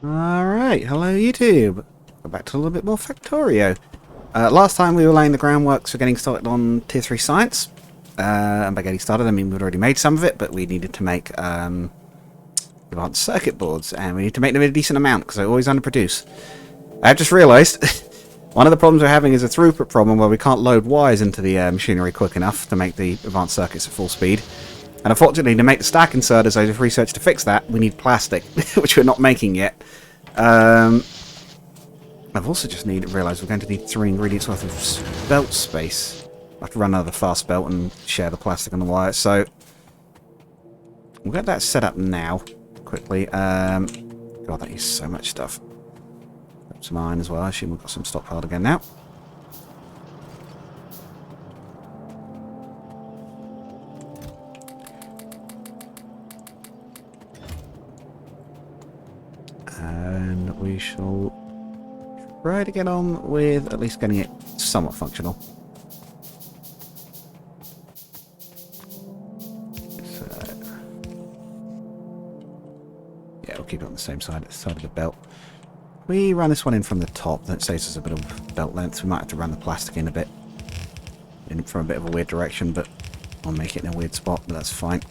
Alright, hello YouTube. Go back to a little bit more Factorio. Last time we were laying the groundworks for getting started on Tier 3 Science. And by getting started, I mean we'd already made some of it, but we needed to make advanced circuit boards, and we need to make them a decent amount, because they always underproduce. I've just realised, one of the problems we're having is a throughput problem where we can't load wires into the machinery quick enough to make the advanced circuits at full speed. And unfortunately, to make the stack inserters, I just researched to fix that, we need plastic, which we're not making yet. I've also just realised we're going to need 3 ingredients worth of belt space. I have to run another fast belt and share the plastic and the wire, so we'll get that set up now, quickly. God, that is so much stuff. Grab some iron as well. I assume we've got some stockpiled again now. And we shall try to get on with at least getting it somewhat functional. So, yeah, we'll keep it on the same side of the belt. We run this one in from the top. That saves us a bit of belt length. We might have to run the plastic in a bit, from a bit of a weird direction, but I'll make it in a weird spot, but that's fine.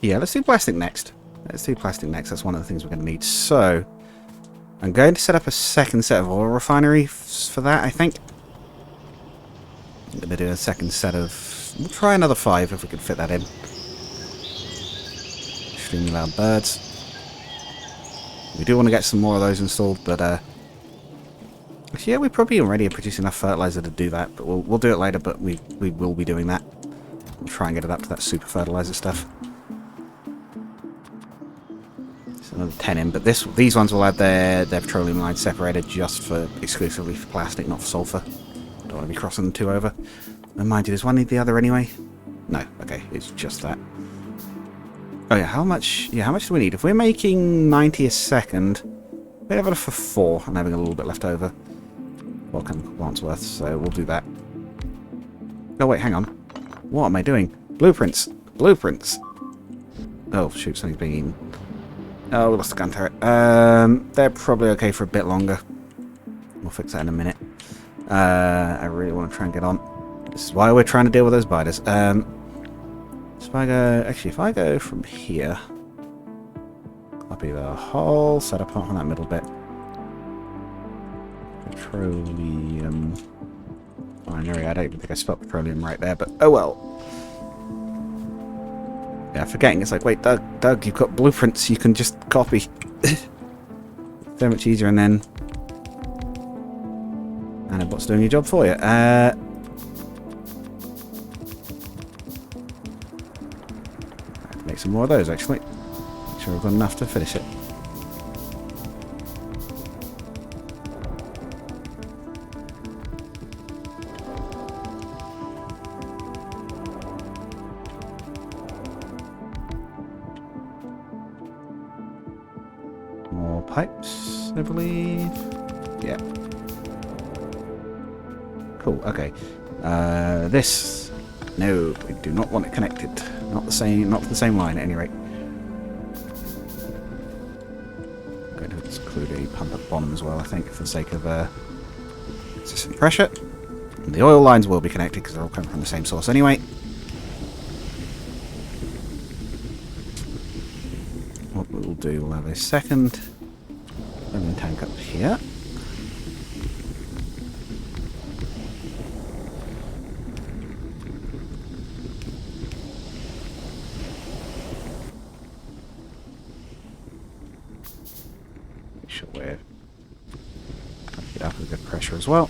Yeah, let's do plastic next. Let's do plastic next. That's one of the things we're going to need. So, I'm going to set up a second set of oil refinery for that, I think. I'm going to do a second set of... We'll try another 5 if we can fit that in. Extremely loud birds. We do want to get some more of those installed, but... actually, yeah, we probably already produce enough fertilizer to do that, but we'll do it later, but we will be doing that. We'll try and get it up to that super fertilizer stuff. Another 10 in, but these ones will have their petroleum lines separated just exclusively for plastic, not for sulfur. Don't want to be crossing the two over. And mind you, does one need the other anyway? No, okay, it's just that. Oh yeah, how much do we need? If we're making 90 a second, we have enough for 4 and having a little bit left over. Well, chemical plants worth, so we'll do that. Oh wait, hang on. What am I doing? Blueprints! Blueprints! Oh shoot, something's being eaten. Oh, we lost the gun turret. They're probably okay for a bit longer. We'll fix that in a minute. I really want to try and get on. This is why we're trying to deal with those biters. So if I go... Actually, if I go from here... Copy the whole setup on that middle bit. Petroleum... Binary. I don't even think I spelled petroleum right there, but oh well. Yeah, forgetting. It's like, wait, Doug, you've got blueprints you can just copy. So much easier, and then... And what's doing your job for you? Make some more of those, actually. Make sure we've got enough to finish it. More pipes, I believe. Yeah. Cool, okay. This... No, we do not want it connected. Not the same line at any rate. I'm going to include a pump at the bottom as well, I think, for the sake of system pressure. And the oil lines will be connected because they're all coming from the same source anyway. What we'll do, we'll have a second filling tank up here. We're trying to get up with good pressure as well.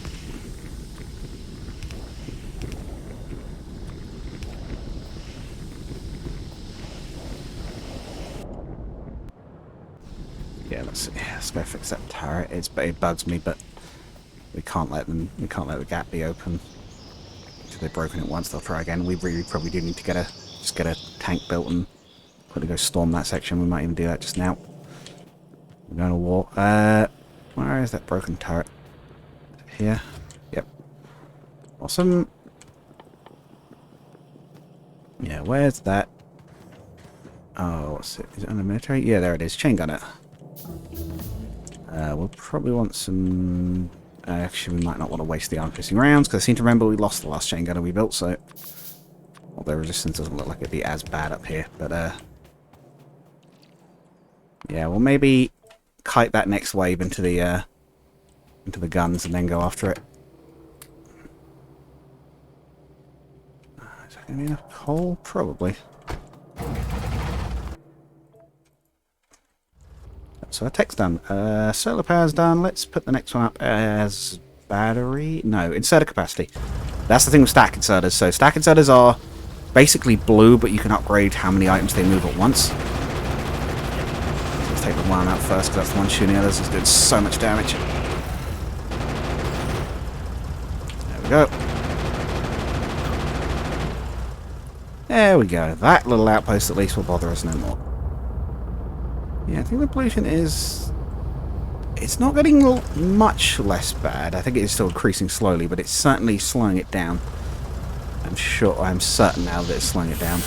Yeah, let's go fix that turret. It bugs me, but we can't let the gap be open. If they've broken it once, they'll try again. We really probably do need to get a tank built and quickly go storm that section. We might even do that just now. We're going to war. Where is that broken turret? Here? Yep. Awesome. where's that? Oh, what's it? Is it under military? Yeah, there it is. Chain gunner. We'll probably want some... actually, we might not want to waste the arm-piercing rounds, because I seem to remember we lost the last chain gunner we built, so... Although resistance doesn't look like it'd be as bad up here, but, yeah, we'll maybe kite that next wave into the guns and then go after it. Is that going to be enough coal? Probably. So our tech's done. Solar power's done. Let's put the next one up as battery. No, inserter capacity. That's the thing with stack inserters. So stack inserters are basically blue, but you can upgrade how many items they move at once. So let's take the one out first, because that's the one shooting the others. It's doing so much damage. There we go. There we go. That little outpost at least will bother us no more. Yeah, I think the pollution is... It's not getting much less bad. I think it is still increasing slowly, but it's certainly slowing it down. I'm certain now that it's slowing it down.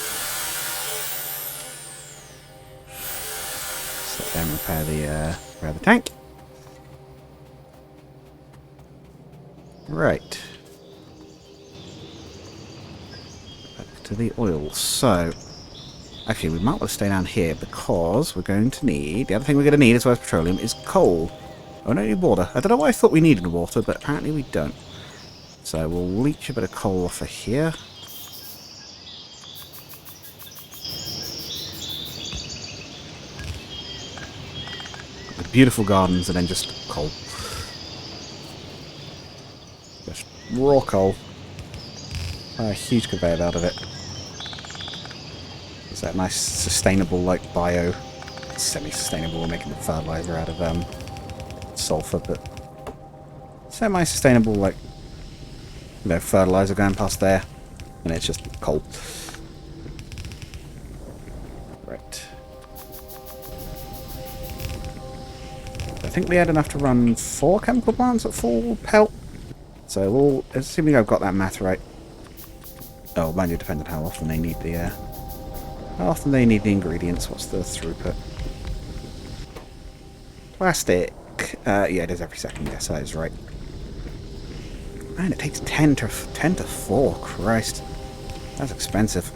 So then repair the tank. Right. Back to the oil. So... Actually, we might want to stay down here because we're going to need... The other thing we're going to need as well as petroleum is coal. Oh, we don't need water. I don't know why I thought we needed water, but apparently we don't. So we'll leach a bit of coal off of here. The beautiful gardens and then just coal. Just raw coal. A huge conveyor belt of it. It's that nice, sustainable, like, bio... Semi-sustainable, we're making the fertilizer out of, sulfur, but... Semi-sustainable, like... You know, fertilizer going past there. And it's just coal. Right. I think we had enough to run 4 chemical plants at full pelt. So we'll... Assuming I've got that math right. Oh, mind you, depending on how often they need the, How often they need the ingredients? What's the throughput? Plastic. Yeah, it is every second. Yes, that is right. Man, it takes 10 to 4. Christ. That's expensive.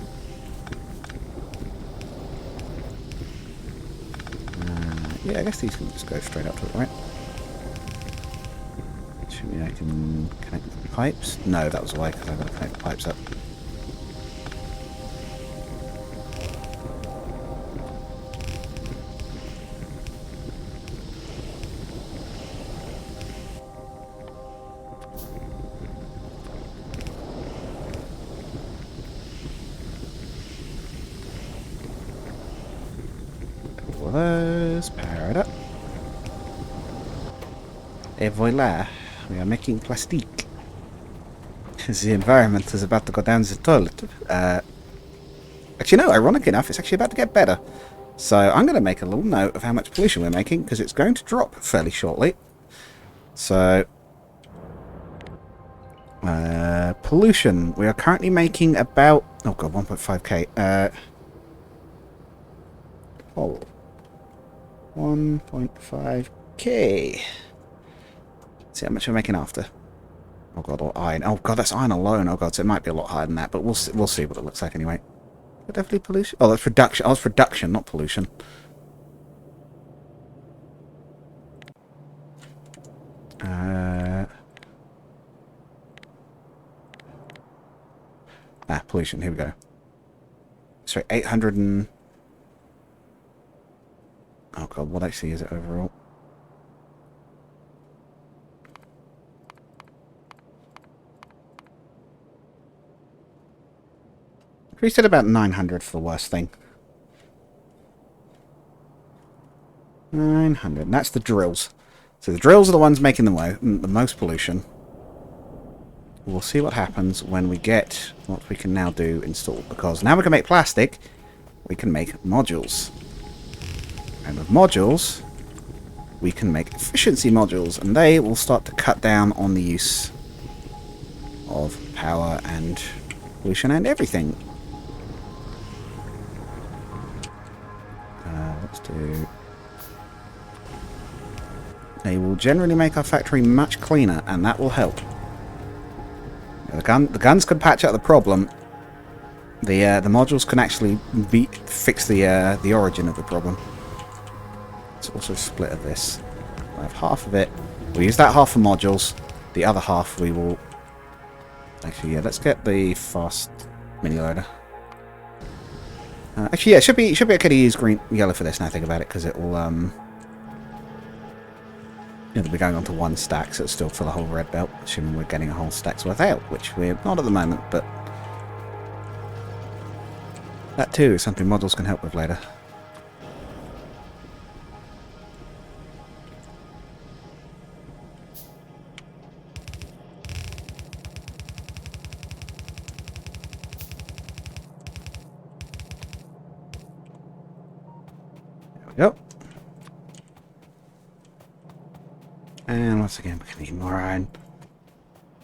Yeah, I guess these can just go straight up to it, right? Should I can connect the pipes? No, that was why, because I've got to connect the pipes up. Those, power it up. Et voila, we are making plastique. The environment is about to go down the toilet. Actually, no, ironic enough, it's actually about to get better. So I'm going to make a little note of how much pollution we're making, because it's going to drop fairly shortly. So, pollution. We are currently making about, oh god, 1.5k. Oh. 1.5k. See how much we're making after. Oh god, or iron. Oh god, that's iron alone. Oh god, so it might be a lot higher than that, but we'll see what it looks like anyway. But definitely pollution. Oh, that's reduction. Oh, it's reduction, not pollution. Pollution. Here we go. Sorry, 800 and... Oh god, what actually is it overall? We said about 900 for the worst thing. 900. And that's the drills. So the drills are the ones making the most pollution. We'll see what happens when we get what we can now do installed. Because now we can make plastic, we can make modules. And with modules, we can make efficiency modules. And they will start to cut down on the use of power and pollution and everything. Let's do... They will generally make our factory much cleaner, and that will help. The guns could patch up the problem. The modules can actually fix the origin of the problem. Let's also split of this. We'll have half of it. We'll use that half for modules. The other half we will... Actually, yeah, let's get the fast mini loader. Actually, yeah, it should be okay to use yellow for this now I think about it, because it will it'll be going on to one stack, so it'll still fill a whole red belt, assuming we're getting a whole stack's worth out, which we're not at the moment, but that too is something modules can help with later. Yep. And once again, we can need more iron.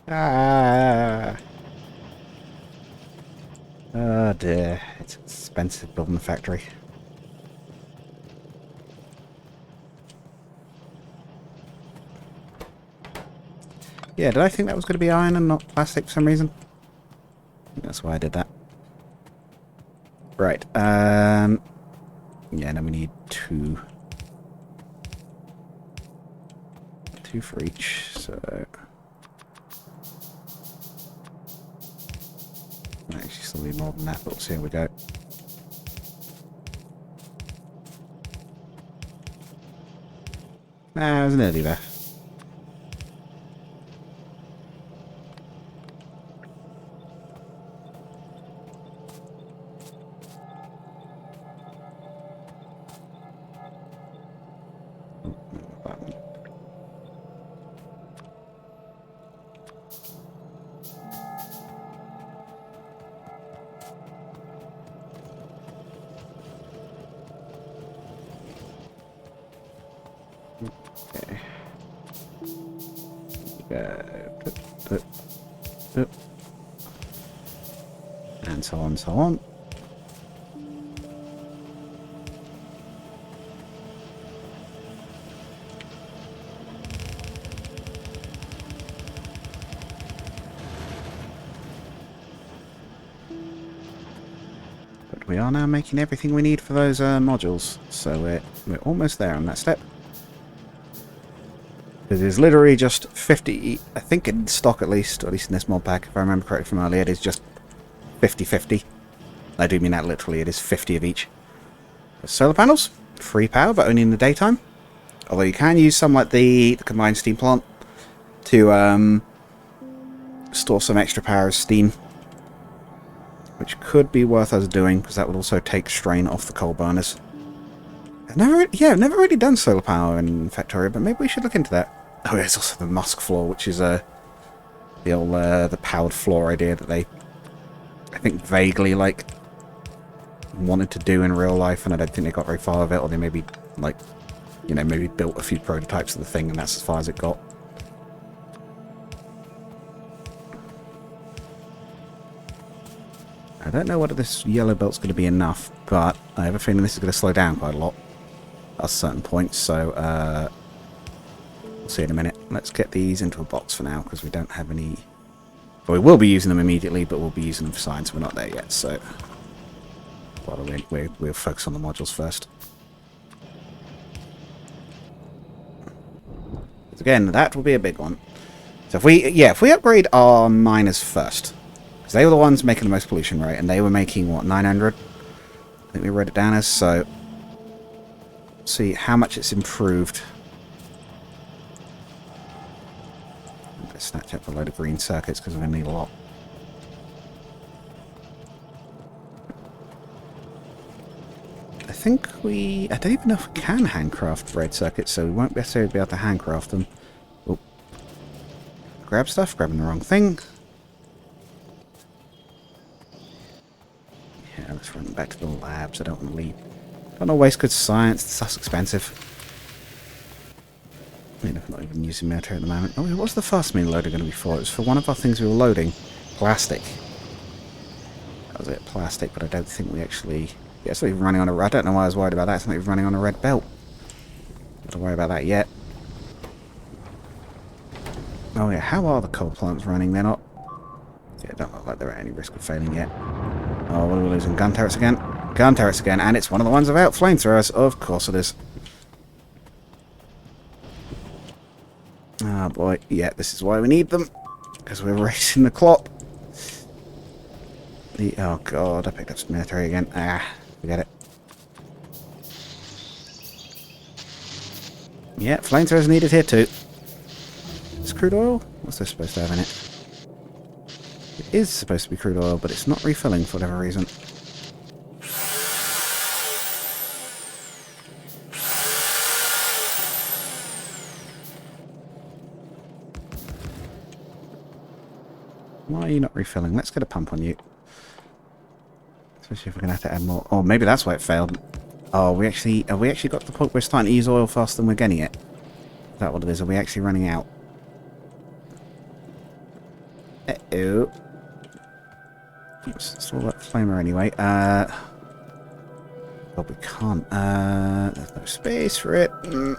Ah. Oh dear, it's expensive building the factory. Yeah, did I think that was going to be iron and not plastic for some reason? I think that's why I did that. Right, yeah, then we need two for each, so... Actually, still need more than that, but here we go. Nah, it was nearly there. And so on, so on. But we are now making everything we need for those modules, so we're almost there on that step. It is literally just 50, I think in stock at least in this mod pack, if I remember correctly from earlier, it is just 50-50. I do mean that literally, it is 50 of each. Solar panels, free power, but only in the daytime. Although you can use some like the combined steam plant to store some extra power as steam. Which could be worth us doing, because that would also take strain off the coal burners. I've never really done solar power in Factorio, but maybe we should look into that. Oh, there's also the Musk floor, which is the old the powered floor idea that they, I think, vaguely like wanted to do in real life, and I don't think they got very far with it, or they maybe like, you know, maybe built a few prototypes of the thing, and that's as far as it got. I don't know whether this yellow belt's going to be enough, but I have a feeling this is going to slow down quite a lot at certain points, so we'll see in a minute. Let's get these into a box for now, because we don't have any... Well, we will be using them immediately, but we'll be using them for science. We're not there yet, so... Well, we'll focus on the modules first. Again, that will be a big one. So if we upgrade our miners first, because they were the ones making the most pollution, right? And they were making, what, 900? I think we wrote it down as, so... See how much it's improved. Let's snatch up a load of green circuits, because we're going to need a lot. I think I don't even know if we can handcraft red circuits, so we won't necessarily be able to handcraft them. Oh. Grab stuff, grabbing the wrong thing. Yeah, let's run back to the labs, I don't want to leave. Don't want to waste good science, stuff's expensive. I'm not even using military at the moment. Oh, what's the fast mini loader going to be for? It was for one of our things we were loading. Plastic. That was it, plastic, but I don't think we actually... Yeah, it's not even running on a... I don't know why I was worried about that. It's not even running on a red belt. Not to worry about that yet. Oh yeah, how are the coal plants running? They're not... Yeah, it don't look like they're at any risk of failing yet. Oh, what are we losing? Gun turrets again? Gun turrets again, and it's one of the ones without flamethrowers. Of course it is. Oh boy, yeah, this is why we need them. Because we're racing the clock. Oh god, I picked up some military again. Ah, forget it. Yeah, flamethrowers needed here too. Is crude oil? What's this supposed to have in it? It is supposed to be crude oil, but it's not refilling for whatever reason. Why are you not refilling? Let's get a pump on you. Especially if we're going to have to add more. Oh, maybe that's why it failed. Oh, have we actually got to the point where we're starting to use oil faster than we're getting it? Is that what it is? Are we actually running out? Uh-oh. Let's install that flamer anyway. Oh, we can't. There's no space for it. Oh,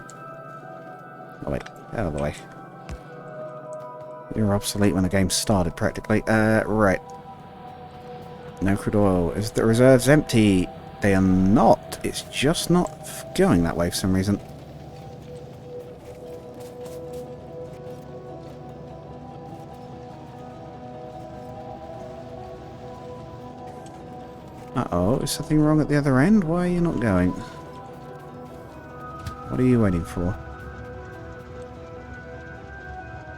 wait. Get out of the way. You're obsolete when the game started, practically. Right. No crude oil. Is the reserves empty? They are not. It's just not going that way for some reason. Uh-oh, is something wrong at the other end? Why are you not going? What are you waiting for?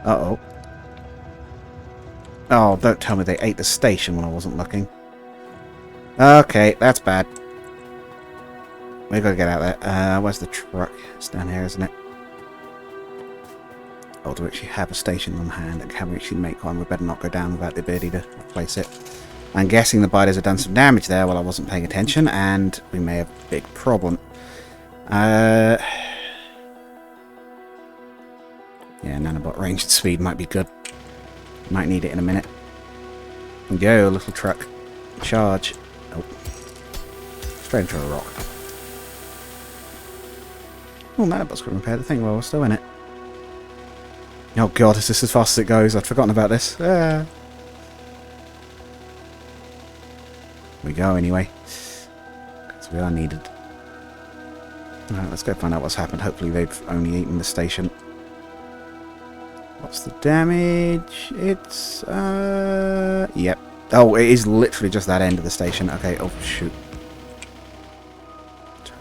Uh-oh. Oh, don't tell me they ate the station when I wasn't looking. Okay, that's bad. We gotta get out there. Where's the truck? It's down here, isn't it? Oh, do we actually have a station on hand? And can we actually make one? We better not go down without the ability to replace it. I'm guessing the biters have done some damage there while I wasn't paying attention, and we may have a big problem. Yeah, nanobot range and speed might be good. Might need it in a minute. Go, little truck. Charge. Oh. Straight into a rock. Oh, nanobot's got to repair the thing while we're still in it. Oh god, is this as fast as it goes? I'd forgotten about this. Ah. We go anyway. Because we are needed. Alright, let's go find out what's happened. Hopefully they've only eaten the station. What's the damage? It's, yep. Oh, it is literally just that end of the station. Okay, oh, shoot.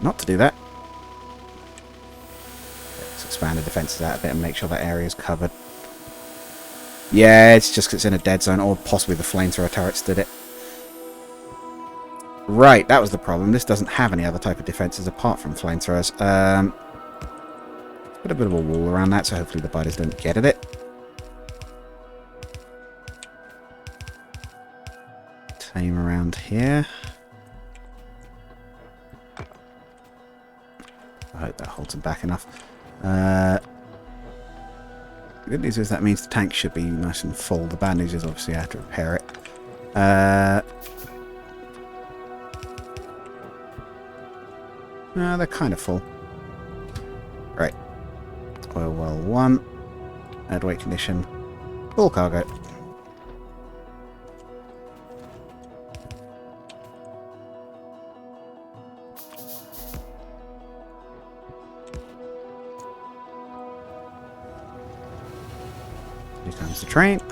Not to do that. Let's expand the defences out a bit and make sure that area is covered. Yeah, it's just 'cause it's in a dead zone, or possibly the flamethrower turrets did it. Right, that was the problem. This doesn't have any other type of defences apart from flamethrowers. Put a bit of a wall around that, so hopefully the biters don't get at it. Tame around here. I hope that holds them back enough. The good news is that means the tank should be nice and full. The bad news is obviously I have to repair it. No, they're kind of full. Right. Oil well 1. Add weight condition. Full cargo. Here comes the train.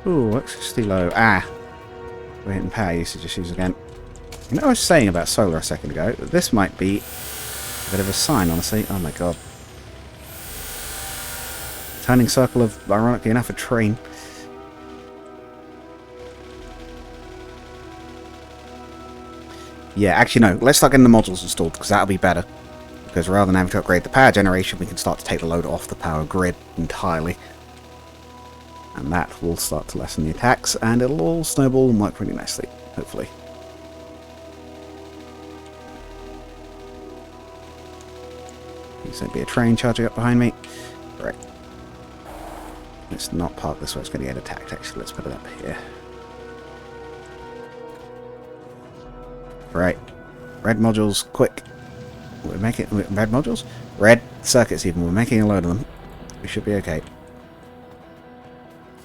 Ooh, electricity low. Ah! We're hitting power usage issues again. You know what I was saying about solar a second ago? This might be a bit of a sign, honestly. Oh my god. Turning circle of, ironically enough, a train. Yeah, actually no. Let's start getting the modules installed, because that'll be better. Because rather than having to upgrade the power generation, we can start to take the load off the power grid entirely. And that will start to lessen the attacks, and it'll all snowball and work pretty nicely, hopefully. Please don't be a train charging up behind me. Right. Let's not park this way, it's going to get attacked actually. Let's put it up here. Right. Red modules, quick. We're making... Red modules? Red circuits even. We're making a load of them. We should be okay.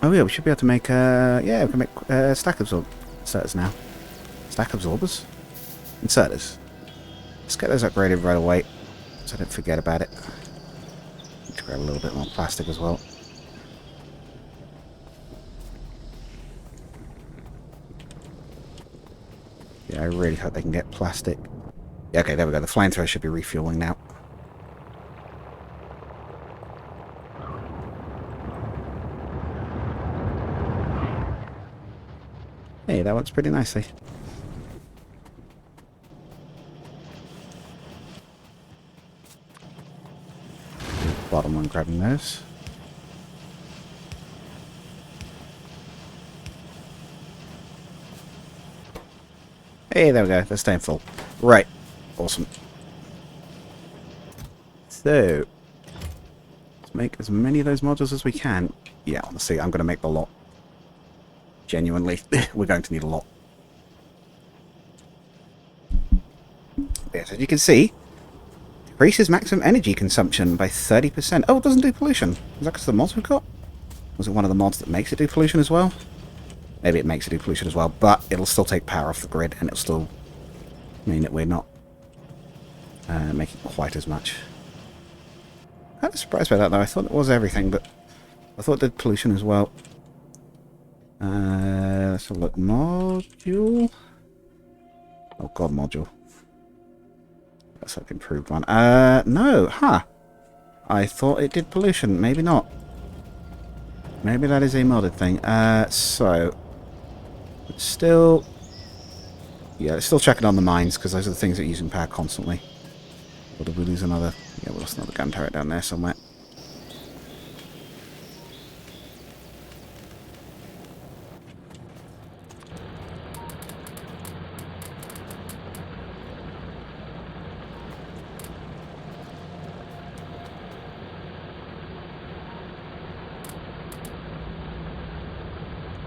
Oh yeah, we should be able to make... yeah, we can make stack inserters now. Stack absorbers? Inserters. Let's get those upgraded right away, so I don't forget about it. Need to grab a little bit more plastic as well. Yeah, I really hope they can get plastic. Yeah, okay, there we go. The flamethrower should be refueling now. Hey, that works pretty nicely. Bottom one grabbing those. Hey, there we go. They're staying full. Right. Awesome. So, let's make as many of those modules as we can. Yeah, honestly, I'm going to make the lot. Genuinely, we're going to need a lot. Yes, as you can see, decreases maximum energy consumption by 30%. Oh, it doesn't do pollution. Is that because of the mods we've got? Was it one of the mods that makes it do pollution as well? Maybe it makes it do pollution as well, but it'll still take power off the grid, and it'll still mean that we're not making quite as much. I'm surprised by that, though. I thought it was everything, but I thought it did pollution as well. Let's have a look. Module? Oh, God, module. That's like improved one. No, huh. I thought it did pollution. Maybe not. Maybe that is a modded thing. So... It's still... Yeah, it's still checking on the mines, because those are the things that are using power constantly. Or did we lose another... Yeah, we lost another gun turret down there somewhere.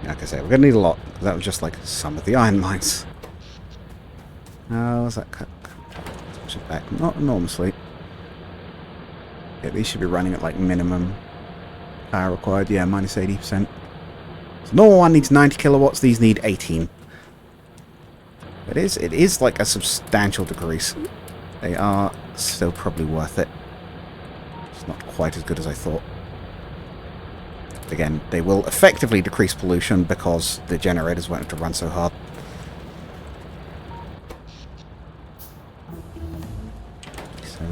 Like I say, we're going to need a lot. That was just like some of the iron mines. Was that cut? Push it back. Not enormously. Yeah, these should be running at like minimum power required. Yeah, minus 80%. So normal one needs 90 kilowatts. These need 18. It is like a substantial decrease. They are still probably worth it. It's not quite as good as I thought. Again, they will effectively decrease pollution because the generators won't have to run so hard.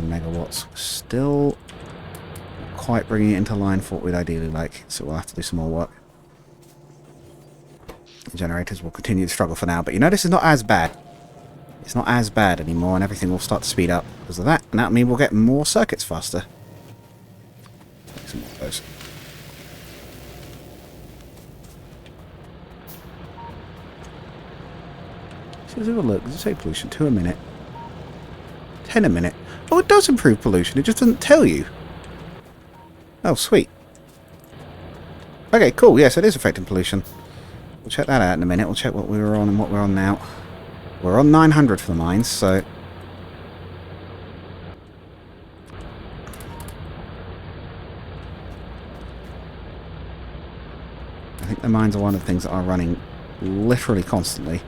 Megawatts. Still not quite bringing it into line for what we'd ideally like, so we'll have to do some more work. The generators will continue to struggle for now, but you notice it's not as bad. It's not as bad anymore, and everything will start to speed up because of that, and that means we'll get more circuits faster. Take some more of those. So let's have a look. Does it say pollution? 2 a minute. 10 a minute. Oh, it does improve pollution. It just doesn't tell you. Oh, sweet. Okay, cool. Yes, it is affecting pollution. We'll check that out in a minute. We'll check what we were on and what we're on now. We're on 900 for the mines, so... I think the mines are one of the things that are running literally constantly.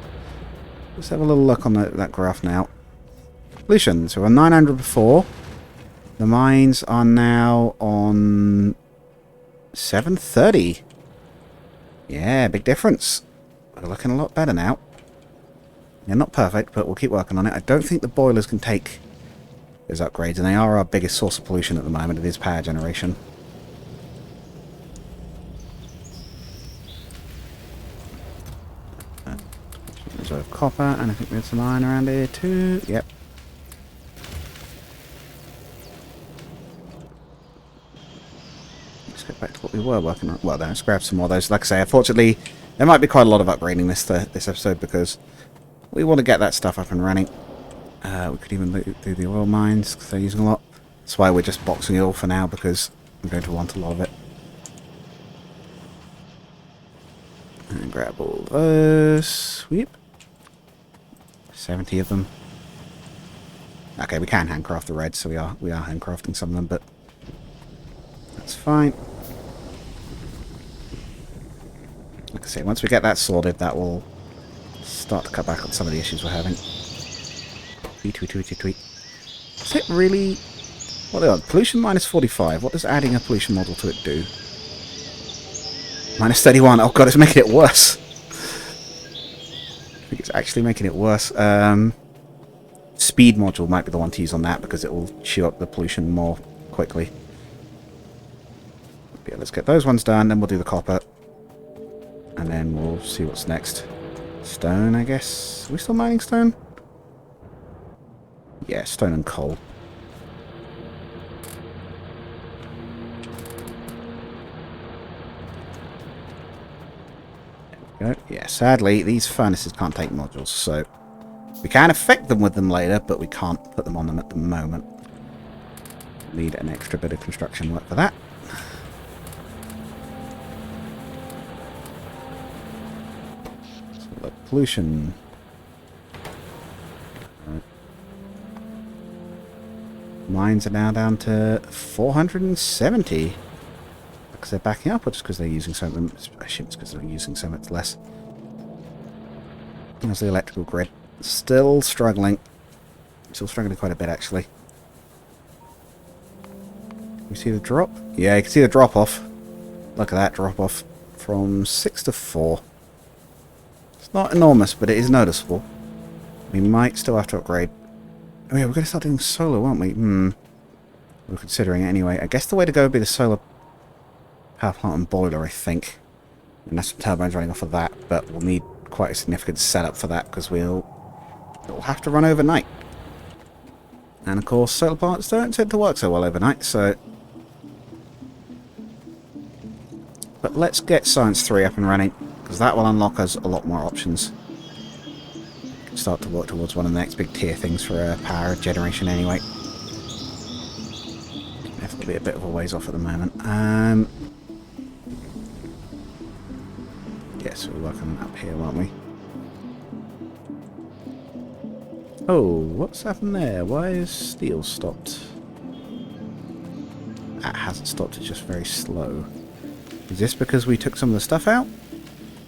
Let's have a little look on that graph now. Pollution. So we're on 900 before. The mines are now on 730. Yeah, big difference. We're looking a lot better now. Yeah, not perfect, but we'll keep working on it. I don't think the boilers can take those upgrades, and they are our biggest source of pollution at the moment. It is power generation. Reserve copper, and I think we have some iron around here too. Yep. Let's get back to what we were working on. Well, let's grab some more of those. Like I say, unfortunately, there might be quite a lot of upgrading this episode because we want to get that stuff up and running. We could even do the oil mines because they're using a lot. That's why we're just boxing it all for now because I'm going to want a lot of it. grab all those. Sweep. 70 of them. Okay, we can handcraft the red, so we are handcrafting some of them, but that's fine. Like I say, once we get that sorted, that will start to cut back on some of the issues we're having. Tweet, tweet, tweet, tweet, tweet. Is it really... What are they? Pollution minus 45. What does adding a pollution model to it do? Minus 31. Oh god, it's making it worse. I think it's actually making it worse. Speed module might be the one to use on that because it will chew up the pollution more quickly. But yeah, let's get those ones done, then we'll do the copper. And then we'll see what's next. Stone, I guess. Are we still mining stone? Yeah, stone and coal. There we go. Yeah, sadly, these furnaces can't take modules, so we can affect them with them later, but we can't put them on them at the moment. Need an extra bit of construction work for that. So the pollution. Mines are now down to 470. Because they're backing up, or just because they're using so much? I assume it's because they're using so much less. There's the electrical grid. Still struggling. Still struggling quite a bit, actually. Can you see the drop? Yeah, you can see the drop off. Look at that drop off. From 6 to 4. It's not enormous, but it is noticeable. We might still have to upgrade. Oh yeah, we're going to start doing solar, aren't we? We're considering it anyway. I guess the way to go would be the solar power plant and boiler, I think. And that's some turbines running off of that, but we'll need quite a significant setup for that because it'll have to run overnight. And of course, solar plants don't tend to work so well overnight, so... But let's get Science 3 up and running, because that will unlock us a lot more options. Start to work towards one of the next big tier things for power generation anyway. It'll be a bit of a ways off at the moment. Yes, we're working up here, aren't we? Oh, what's happened there? Why is steel stopped? That hasn't stopped, it's just very slow. Is this because we took some of the stuff out?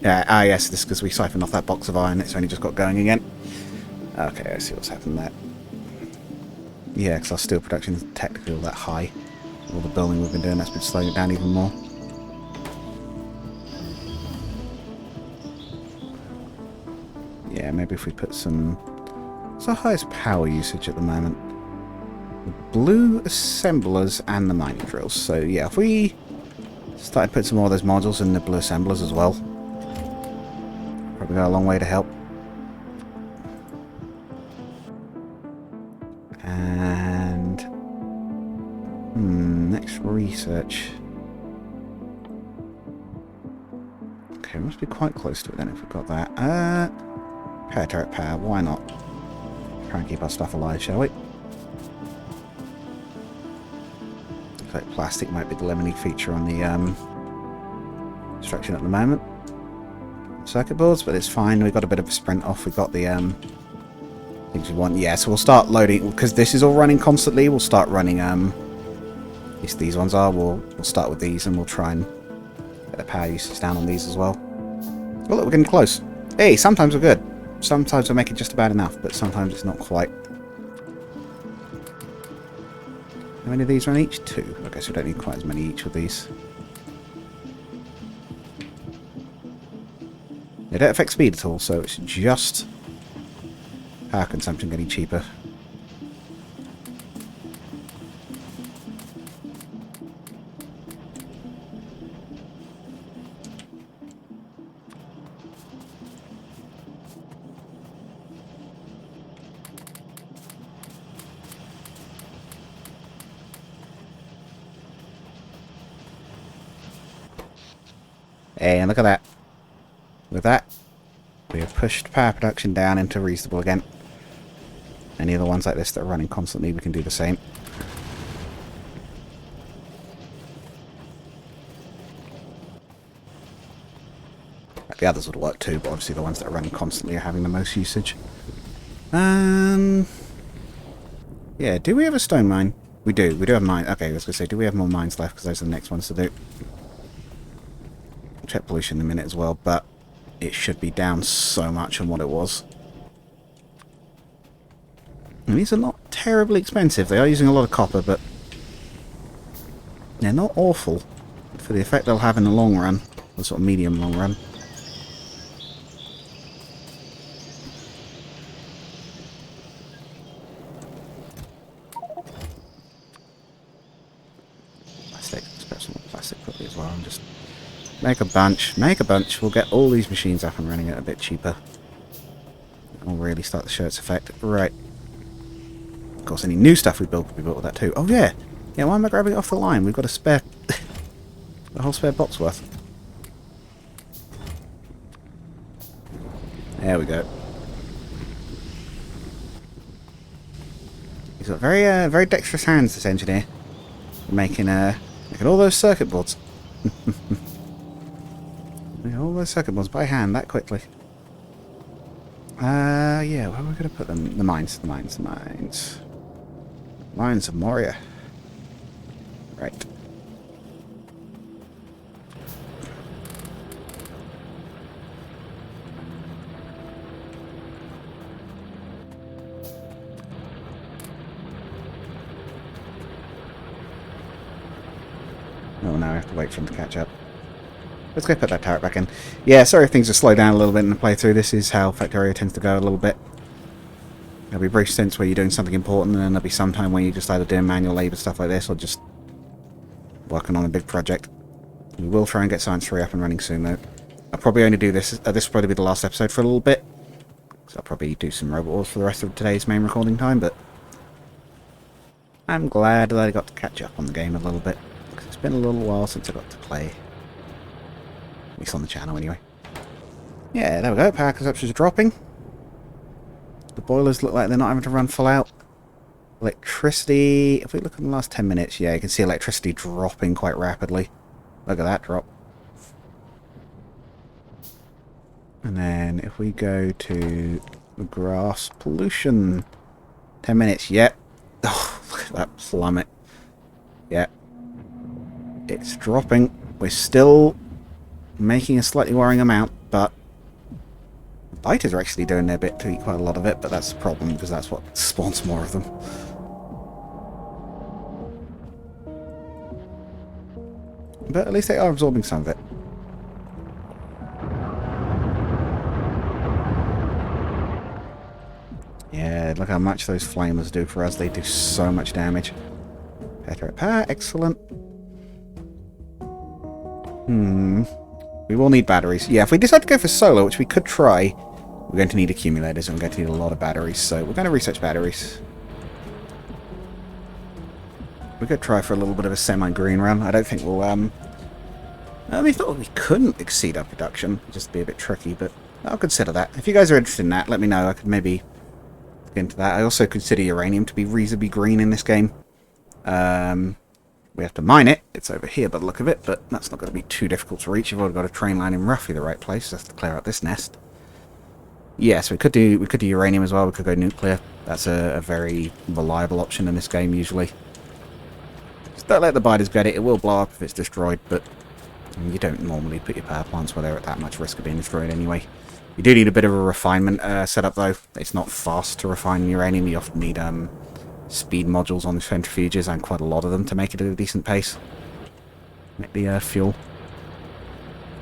Yeah, yes, this is because we siphoned off that box of iron. It's only just got going again. Okay, I see what's happened there. Yeah, because our steel production isn't technically all that high. All the building we've been doing, that's been slowing it down even more. Yeah, maybe if we put some... What's our highest power usage at the moment? The blue assemblers and the mining drills. So yeah, if we started putting some more of those modules in the blue assemblers as well, probably go a long way to help. And next research. Okay, we must be quite close to it then if we've got that. Power turret power, why not? Try and keep our stuff alive, shall we? Looks like plastic might be the limiting feature on the construction at the moment. Circuit boards, but it's fine. We've got a bit of a sprint off. We've got the things we want. Yeah, so we'll start loading because this is all running constantly. We'll start running. At least these ones are. We'll start with these and we'll try and get the power usage down on these as well. Oh look, we're getting close. Hey, sometimes we're good. Sometimes we're making just about enough, but sometimes it's not quite. How many of these run each? 2. I guess we don't need quite as many each with these. They don't affect speed at all, so it's just power consumption getting cheaper. And look at that. With that, we have pushed power production down into reasonable again. Any of the ones like this that are running constantly, we can do the same. The others would work too, but obviously the ones that are running constantly are having the most usage. Yeah, do we have a stone mine? We do. We do have mine. Okay, I was going to say, do we have more mines left? Because those are the next ones to do. I'll check pollution in a minute as well, but it should be down so much on what it was. And these are not terribly expensive. They are using a lot of copper, but they're not awful for the effect they'll have in the long run. The sort of medium long run. Let's put some plastic quickly as well. And just make a bunch. Make a bunch. We'll get all these machines up and running at a bit cheaper. We'll really start to show its effect. Right. Of course, any new stuff we build could be built with that too. Oh yeah! Yeah, why am I grabbing it off the line? We've got a spare... a whole spare box worth. There we go. He's got very dexterous hands, this engineer. Making all those circuit boards. Making all those circuit boards by hand that quickly. Yeah, where are we going to put them? The mines. Mines of Moria. Right. Oh, now I have to wait for him to catch up. Let's go put that turret back in. Yeah, sorry if things are slowed down a little bit in the playthrough. This is how Factorio tends to go a little bit. There'll be brief stints where you're doing something important, and then there'll be some time where you're just either doing manual labour stuff like this, or just working on a big project. We will try and get Science 3 up and running soon, though. I'll probably only do this... this will probably be the last episode for a little bit. So I'll probably do some Robot Wars for the rest of today's main recording time, but... I'm glad that I got to catch up on the game a little bit. Because it's been a little while since I got to play. At least on the channel, anyway. Yeah, there we go. Power consumption is dropping. The boilers look like they're not having to run full out. Electricity... If we look at the last 10 minutes, yeah, you can see electricity dropping quite rapidly. Look at that drop. And then if we go to the grass pollution... 10 minutes, yep. Oh, look at that plummet. Yep. It's dropping. We're still making a slightly worrying amount, but... Biters are actually doing their bit to eat quite a lot of it, but that's the problem, because that's what spawns more of them. But at least they are absorbing some of it. Yeah, look how much those flamers do for us. They do so much damage. Better at power, excellent. We will need batteries. Yeah, if we decide to go for solar, which we could try, we're going to need accumulators, and we're going to need a lot of batteries, so we're going to research batteries. We could try for a little bit of a semi-green run. I don't think we'll, we thought we couldn't exceed our production. It'd just be a bit tricky, but I'll consider that. If you guys are interested in that, let me know. I could maybe get into that. I also consider uranium to be reasonably green in this game. We have to mine it. It's over here by the look of it, but that's not going to be too difficult to reach. You've already got a train line in roughly the right place. Just to clear out this nest. Yes, we could do uranium as well. We could go nuclear. That's a very reliable option in this game usually. Just don't let the biters get it. It will blow up if it's destroyed, but you don't normally put your power plants where they're at that much risk of being destroyed anyway. You do need a bit of a refinement setup though. It's not fast to refine uranium. You often need speed modules on the centrifuges, and quite a lot of them to make it at a decent pace. Make the fuel.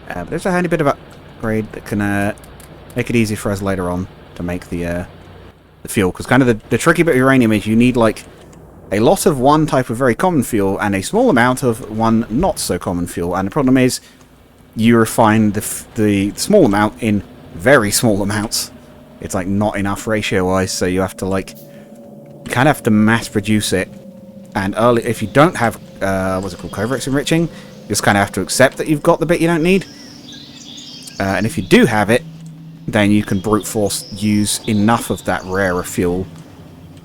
But there's a handy bit of upgrade that can make it easy for us later on to make the fuel. Because kind of the tricky bit of uranium is you need like a lot of one type of very common fuel and a small amount of one not so common fuel. And the problem is you refine the small amount in very small amounts. It's like not enough ratio-wise, so you have to like... You kind of have to mass produce it, and early if you don't have what's it called, Coverx enriching, you just kind of have to accept that you've got the bit you don't need. And if you do have it, then you can brute force use enough of that rarer fuel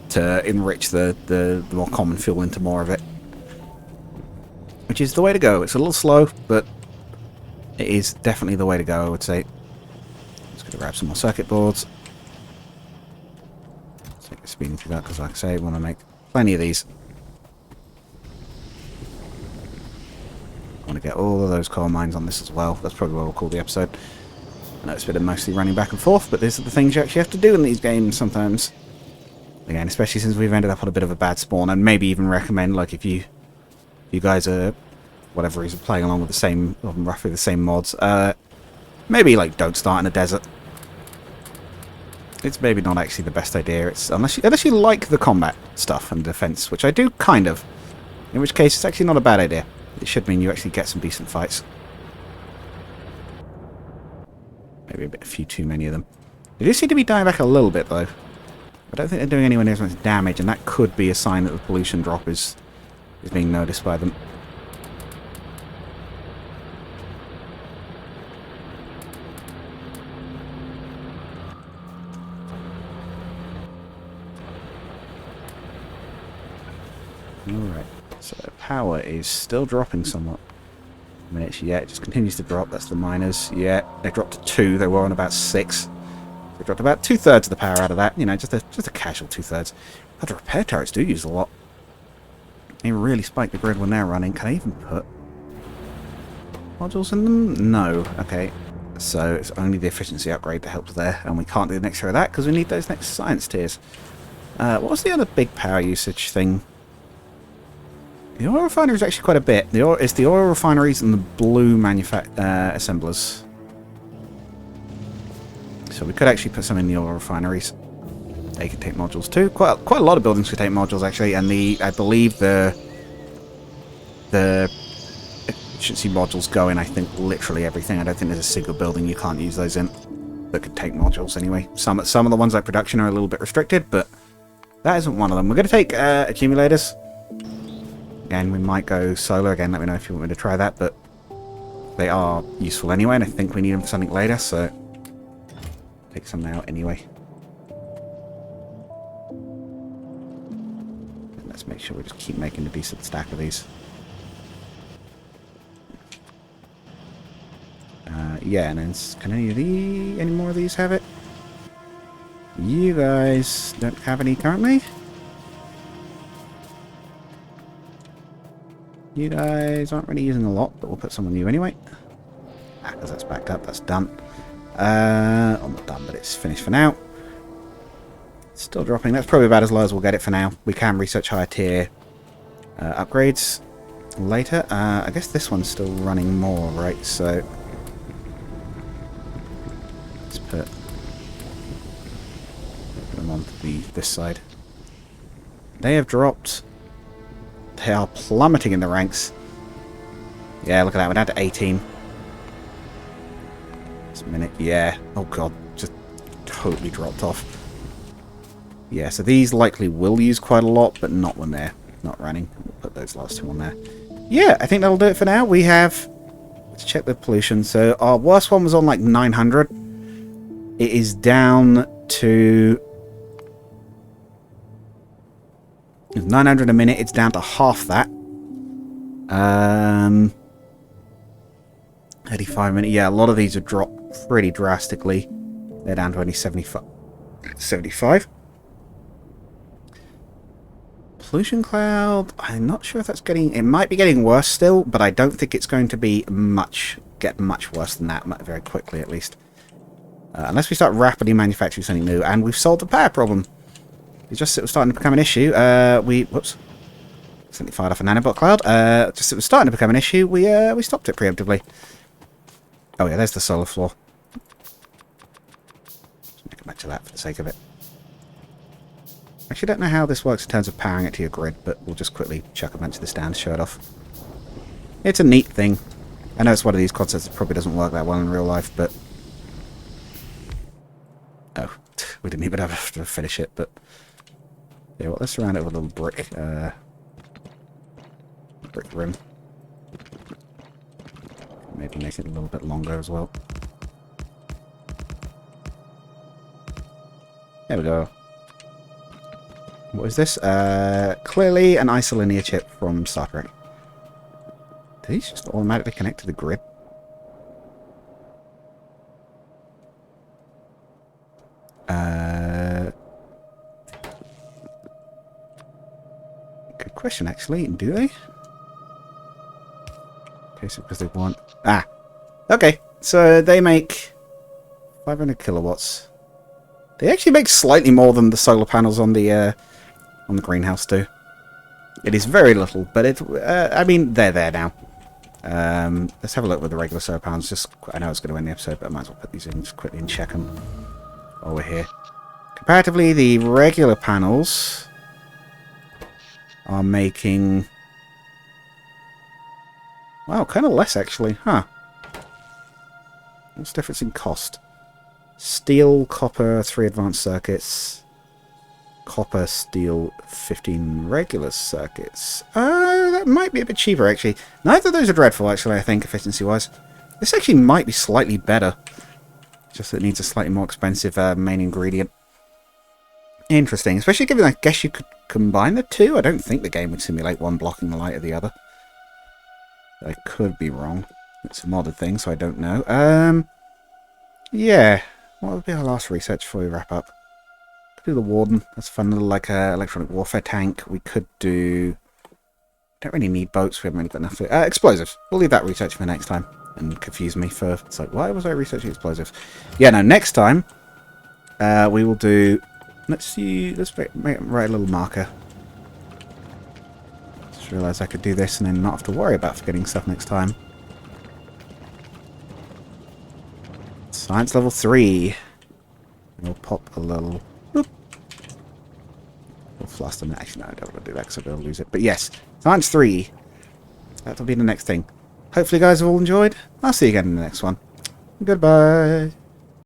to enrich the more common fuel into more of it, which is the way to go. It's a little slow, but It is definitely the way to go, I would say. Just going to grab some more circuit boards. Take the speeding through that, because like I say, I want to make plenty of these. I want to get all of those coal mines on this as well. That's probably what we'll call the episode. I know it's been mostly running back and forth, but these are the things you actually have to do in these games sometimes. Again, especially since we've ended up on a bit of a bad spawn, and maybe even recommend, like, if you guys are, whatever reason, playing along with the same, or roughly the same mods, maybe, like, don't start in a desert. It's maybe not actually the best idea. It's unless you like the combat stuff and defense, which I do kind of. In which case, it's actually not a bad idea. It should mean you actually get some decent fights. Maybe a few too many of them. They do seem to be dying back a little bit, though. I don't think they're doing anywhere near as much damage, and that could be a sign that the pollution drop is being noticed by them. Alright, so power is still dropping somewhat. Minutes, yeah, it just continues to drop. That's the miners. Yeah, they dropped to 2. They were on about 6. They dropped about 2/3 of the power out of that. You know, just a casual 2/3. But the repair turrets do use a lot. They really spike the grid when they're running. Can I even put modules in them? No. Okay. So it's only the efficiency upgrade that helps there, and we can't do the next tier of that because we need those next science tiers. What was the other big power usage thing? The oil refineries actually quite a bit. It's the oil refineries and the blue assemblers. So we could actually put some in the oil refineries. They could take modules too. Quite a lot of buildings could take modules actually, and I believe the efficiency modules go in, I think, literally everything. I don't think there's a single building you can't use those in that could take modules anyway. Some of the ones like production are a little bit restricted, but that isn't one of them. We're going to take accumulators. Again, we might go solar. Again, let me know if you want me to try that, but they are useful anyway, and I think we need them for something later, so take some now anyway. And let's make sure we just keep making a decent stack of these. Yeah, and then can any more of these have it? You guys don't have any currently? You guys aren't really using a lot, but we'll put some on you anyway. Because that's backed up, that's done. I'm not done, but it's finished for now. Still dropping. That's probably about as low as we'll get it for now. We can research higher tier upgrades later. I guess this one's still running more, right? So let's put them on this side. They have dropped. They are plummeting in the ranks. Yeah, look at that. We're down to 18. Just a minute. Yeah. Oh, God. Just totally dropped off. Yeah, so these likely will use quite a lot, but not when they're not running. We'll put those last two on there. Yeah, I think that'll do it for now. We have... Let's check the pollution. So our worst one was on like 900. It is down to... 900 a minute. It's down to half that. 35 a minute. Yeah, a lot of these have dropped pretty drastically. They're down to only 75. Pollution cloud. I'm not sure if that's getting... It might be getting worse still, but I don't think it's going to be get much worse than that very quickly, at least. Unless we start rapidly manufacturing something new, and we've solved the power problem. It was starting to become an issue. Whoops. Accidentally fired off a nanobot cloud. It was starting to become an issue. We stopped it preemptively. Oh yeah, there's the solar floor. Just make a match of that for the sake of it. I actually don't know how this works in terms of powering it to your grid, but we'll just quickly chuck a bunch of this down to show it off. It's a neat thing. I know it's one of these concepts that probably doesn't work that well in real life, but... Oh, we didn't even have to finish it, but... Yeah, well, let's surround it with a little brick rim. Maybe make it a little bit longer as well. There we go. What is this? Clearly an isolinear chip from Star Trek. Do these just automatically connect to the grid? question, actually. Do they? Okay, so because they want... Ah! Okay, so they make 500 kilowatts. They actually make slightly more than the solar panels on the greenhouse do. It is very little, but it... I mean, they're there now. Let's have a look with the regular solar panels. Just, I know it's going to end the episode, but I might as well put these in just quickly and check them while we're here. Comparatively, the regular panels are making... Wow, kind of less actually, huh? What's the difference in cost? Steel, copper, 3 advanced circuits. Copper, steel, 15 regular circuits. That might be a bit cheaper, actually. Neither of those are dreadful, actually, I think, efficiency-wise. This actually might be slightly better. Just that it needs a slightly more expensive main ingredient. Interesting, especially given I guess you could combine the two. I don't think the game would simulate one blocking the light of the other. I could be wrong. It's a modded thing, so I don't know. Yeah. What would be our last research before we wrap up? Do the Warden. That's a fun little, like, electronic warfare tank. We could do... Don't really need boats. We haven't really got enough to... explosives. We'll leave that research for next time. And confuse me for... It's like, why was I researching explosives? Yeah, no, next time, we will do... Let's see... Let's write a little marker. Just realised I could do this and then not have to worry about forgetting stuff next time. Science level 3. We'll pop a little... Whoop. We'll fluster. Actually, no, I don't want to do that because I'll lose it. But yes, Science 3. That'll be the next thing. Hopefully you guys have all enjoyed. I'll see you again in the next one. Goodbye.